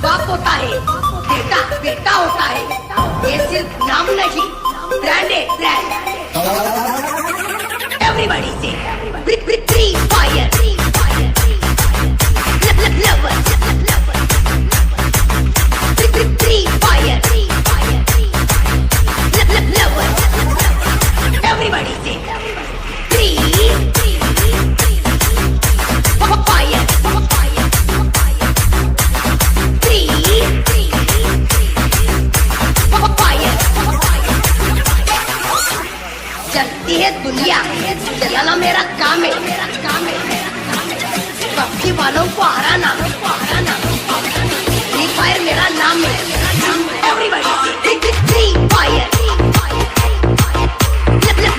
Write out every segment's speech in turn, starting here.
बाप होता है, बेटा बेटा होता है। ये सिर्फ नाम नहीं, ब्रांड है ब्रांड। एवरीबॉडी से free Fire lover Free Fire lover. Everybody से फ्री फायर चलती है दुनिया, चलाना मेरा काम है। पबजी वालों को हराना, फ्री फायर मेरा नाम है। Everybody Free Fire lover Free Fire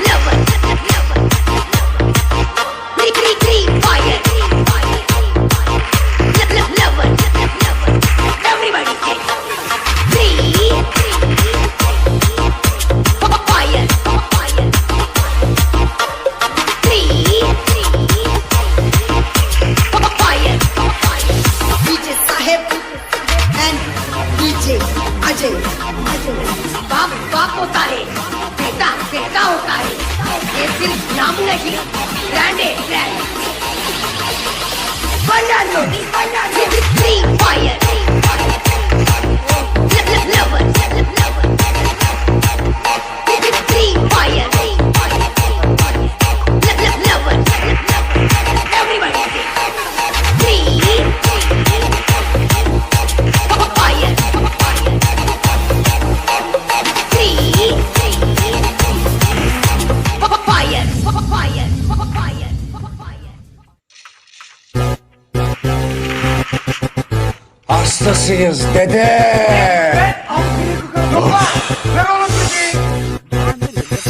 lover. Everybody free बाप होता है, बेटा बेटा होता है। ये सिर्फ नाम नहीं, ब्रांड है ब्रांड। बना लो Free Fire lover Free Fire lover. Everybody Free Fire Hastasıyız dede.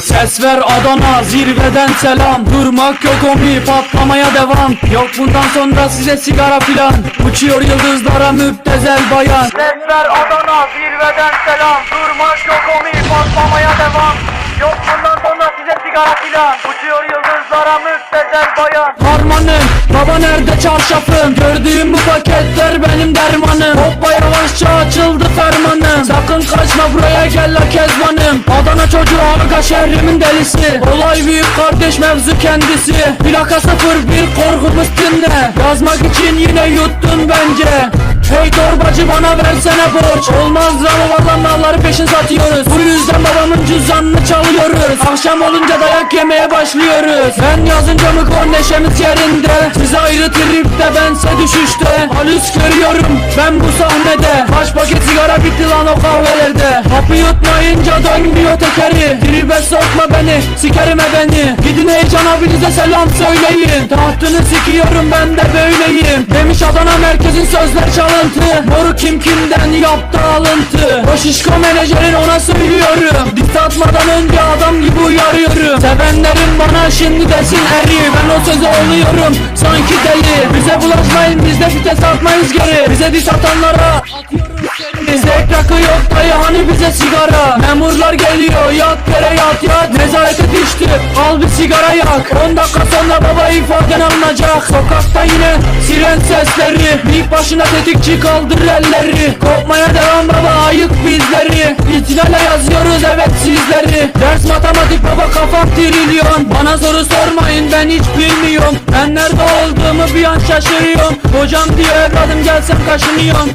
Ses ver Adana, zirveden selam. Durmak yok ombi, patlamaya devam. Yok bundan sonra size sigara filan. Uçuyor yıldızlara müptezel bayan. Ses ver Adana, zirveden selam. Durmak yok ombi, patlamaya devam. Yok bundan sonra size sigara filan. Uçuyor yıldızlara müptezel bayan. Harmanım, baba nerede çarşafım? Gördüğüm bu paketler benim dermanım. Hoppa yavaşça açıldı fermanım. Sakın kaçma buraya gel la kezbanım. Adana çocuğu Arka şehrimin delisi. Olay büyük kardeş mevzu kendisi. Plaka 01 korkum üstünde. Yazmak için yine yuttun bence. Hey torbacı bana versene borç. Olmaz lan valla malları peşin satıyoruz. Bu yüzden babamın cüzdanını çalıyoruz. Akşam olunca dayak yemeye başlıyoruz. Ben yazınca mı kor neşemiz yerinde. Siz ayrı tripte bense düşüşte. Halüs görüyorum ben bu sahnede. Kaç paket sigara bitti lan o kahvelerde. Hapı yutmayınca dönmüyor tekeri. Tribe sokma beni, sikerime beni. Gidin heyecan abinize selam söyleyin. Tahtını sikiyorum ben de böyleyim. Demiş Adana merkezin sözler çalın. Moru kim kimden yaptı alıntı. O şişko menajerin ona söylüyorum. Dikt atmadan önce adam gibi uyarıyorum. Sevenlerim bana şimdi desin eri. Ben o söze oluyorum sanki deli. Bize bulaşmayın biz de vites atmayız geri. Bize dis atanlara atıyoruz seni. Bizde rakı yok dayı hani bize sigara. Memurlar geliyor yat yere yat. Nezarete düştü al bir sigara yak. 10 dakika sonra baba ifaden alınacak. Sokakta yine siren sesleri. İlk başına tetikçi kaldır elleri. Kopmaya devam baba ayık bizleri. İtilale yazıyoruz evet sizleri. Ders matematik baba kafam trilyon. Bana soru sormayın ben hiç bilmiyorum. Ben nerede olduğumu bir an şaşırıyorum. Hocam diyor evladım gelsen kaşınıyorum.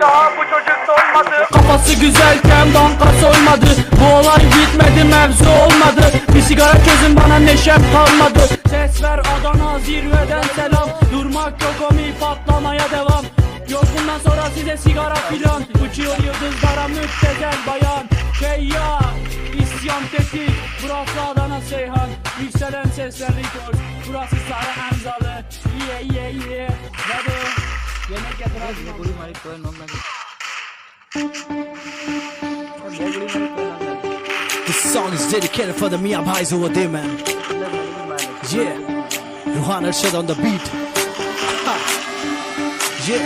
Daha bu çocuk dolmadı. Kafası güzelken banka soymadı. Bu olay bitmedi mevzu olmadı. Bir sigara közün bana neşem kalmadı. Ses ver Adana zirveden selam. Durmak yok omi patlamaya devam. Yok bundan sonra size sigara filan. Uçuyor yıldızlara müptezel bayan. Şey ya isyan tetik. Burası Adana Seyhan. Yükselen sesler rekord. Burası Sarı Hamzalı. Yeah Hadi yemek getir abi. This song is dedicated for the Mia boys over there, man. Yeah, Ruhan Arshad on the beat. Yeah,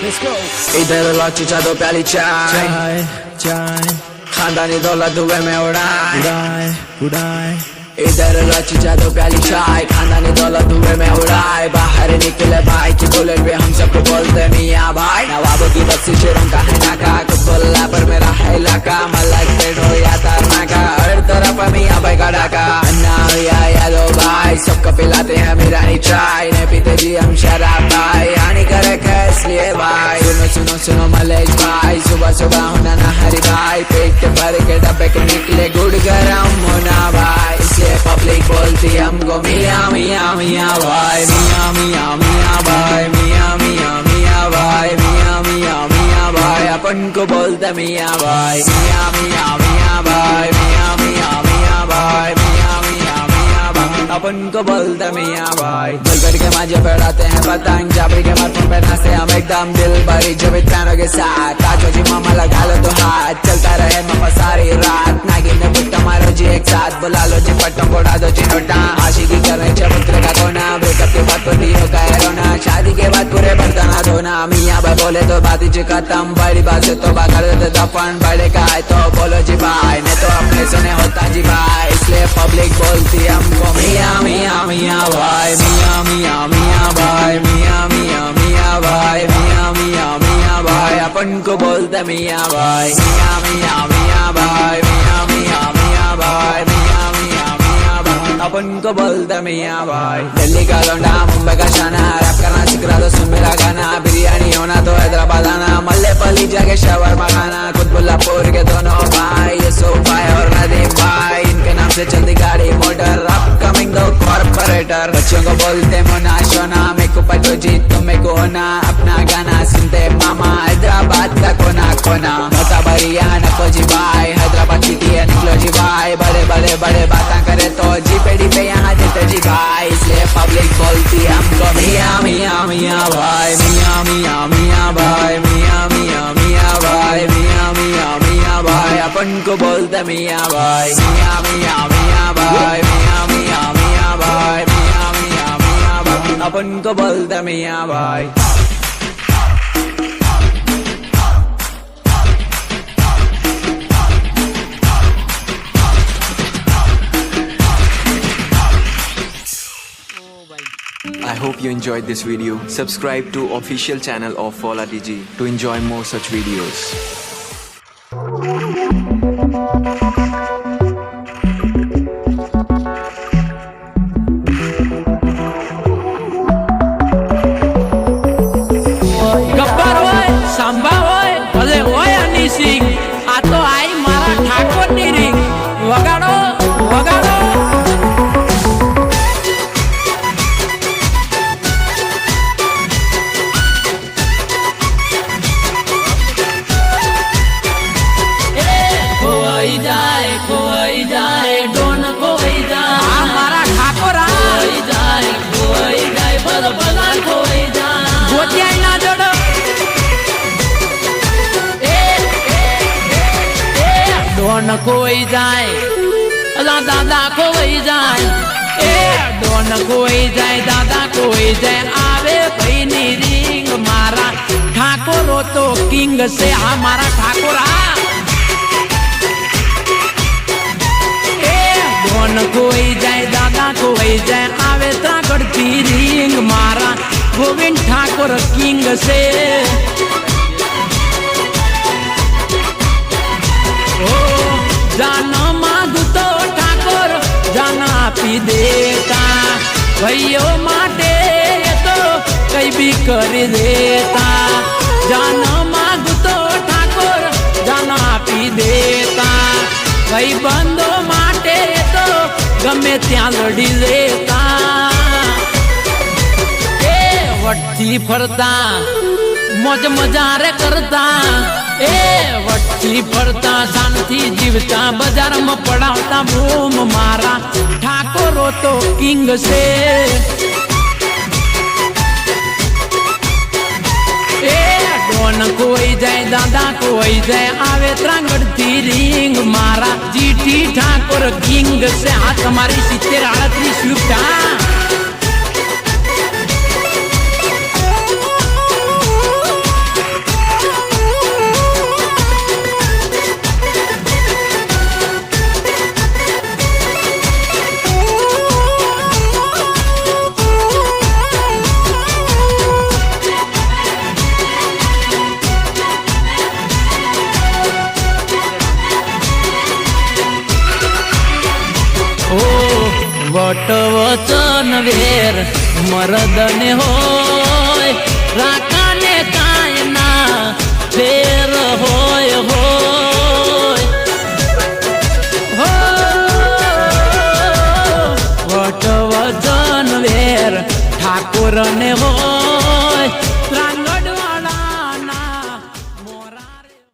let's go. इधर लो चीचा दो प्याली चाय Chai, खानदानी दौलत दुए में उड़ाए uday. इधर रची जादू प्याली चाय, खानदानी दौलत धुएं में उड़ाए, बाहर निकले भाई की बुलेट पे हम सबको बोलते मियाँ भाई। नवाबों की बख्शिशों का है नाका, कुतुल्ला पर मेरा है इलाका, मलक पेड़ हो या तारनाका, हर तरफ मियाँ भाई का डाका। अन्ना या यादो भाई सबको पिलाते हैं मीरानी चाय, नहीं पीते जी हम शराब भाई, हानिकारक है इसलिए भाई। सुनो सुनो सुनो मलेश भाई, सुबह सुबह होना ना हरी भाई, पेट भर के डब्बे के निकले गुड़ गरम होना भाई, इसलिए पब्लिक बोलती हमको मियाँ मियाँ मियाँ भाई, मियाँ मियाँ मियाँ भाई, मियाँ मियाँ मियाँ भाई, मियाँ मियाँ मियाँ भाई, अपन को बोलते मियाँ भाई, मियाँ मियाँ मियाँ भाई, मियाँ मियाँ मियाँ भाई, मियाँ मियाँ मियाँ भाई, अपन को बोलते मियाँ भाई। दिलबर के माजे पढ़ाते हैं पतंग, जाबरी के माथों पे नाचते हम एकदम दिल भरी जबित कानों के साथ, आजो जी मामा लगा लो तो हाथ, चलता रहे मामा सारी रात, नागिन ने बुट्टा मारो जी एक साथ, बुला लो जी पट्टों को उड़ा दो जी नोटा, आशिकी कर रहे चबूतरे का कोना, ब्रेकअप के बाद पति हो गए रोना, शादी के बाद पूरे बर्तन धोना, मियाँ भाई बोले तो बात ही खत्म, बड़ी बात से तो कर देते दफन, बड़े का है तो बोलो जी भाई, नहीं तो अपने सुने होता जी भाई, इसलिए पब्लिक बोलती हमको मियाँ मियाँ मियाँ भाई, मियाँ मियाँ मियाँ भाई, मियाँ मियाँ मियाँ भाई, मियाँ मियाँ मियाँ भाई, अपन को बोलते मियाँ भाई, मियाँ मियाँ मियाँ भाई, मियाँ मियाँ मियाँ भाई, मियाँ मियाँ मियाँ भाई, अपन को बोलते मियाँ भाई। दिल्ली का लौंडा मुंबई का शाना, रैप करना सीख रहा तो सुन मेरा गाना, बिरयानी होना तो हैदराबाद आना, मल्लेपल्ली जाके शवरमा खाना, कुतुबुल्लापुर के दोनों भाई, यसो भाई और नदीम भाई, इनके नाम से चलती गाड़ी मोटर, अपकमिंग दो कॉर्पोरेटर, बच्चों को बोलते मोना शोना, मेरे को पटो जी तुम मेरे को होना, अपना गाना सुनते मामा, हैदराबाद का कोना कोना, मोटा बरिया नको जी भाई, हैदराबाद सिटी है निकलो जी भाई, बड़े बड़े बड़े बातें करे तो जी पेड़ी पे यहाँ देते जी भाई, इसलिए पब्लिक बोलती हमको मियाँ मियाँ मियाँ भाई, मियाँ मियाँ मियाँ भाई, मियाँ मियाँ मियाँ भाई, मियाँ मियाँ मियाँ भाई, अपन को बोलते मियाँ भाई, मियाँ मियाँ मियाँ भाई, मियाँ मियाँ मियाँ भाई, मियाँ मियाँ मियाँ भाई, अपन को बोलते मियाँ भाई। I hope you enjoyed this video. Subscribe to official channel of Fola DG to enjoy more such videos. Gabbar હોય સાંભા હોય ભલે હોય હની સિંહ, આ તો આઈ મારા ઠાકોરની રીંગ, વગાડો વગાડો। ખોવાઈ જાય ડોન ખોવાઈ જાય, આ મારા ઠાકોરા ખોવાઈ જાય બધા ખોવાઈ જાય, ગોત્યાય ના જોડો ડોન ખોવાઈ જાય, અલા દાદા ખોવાઈ જાય, એ ડોન ખોવાઈ જાય, દાદા ખોવાઈ જાય, આવે ભાઈની રીંગ, મારા ઠાકોરો તો કિંગ છે, આ મારા ઠાકોરા ડોન ખોવાઈ જાય, દાદા ખોવાઈ જાય, આવે ત્રાગડથી રીંગ, મારા ગોવિંદ ઠાકોર કિંગ છે। जान मांगू तो ठाकुर जान आपी देता, भाइयों माटे तो कई भी कर देता, जान मांगू तो ठाकुर जान आपी देता, भाई बंदो माटे तो गमे त्या लड़ी लेता, ए वट्टी फरता मौज मजारे करता, ए वट्टी फरता शांति जीवता, बाजार में पड़ावता बूम, मारा ठाकोरो तो किंग से। ए डोन कोई जाए दादा कोई जाए, आवे त्रांगड़ती रिंग, मारा जीटी ठाकुर किंग से। हाथ हमारी 70-38 स्विफ्ट। વટ વચન વેર મરદને હોય રાકાને કાંઈ ના ફેર હોય વટ વચન વેર ઠાકોરને હોય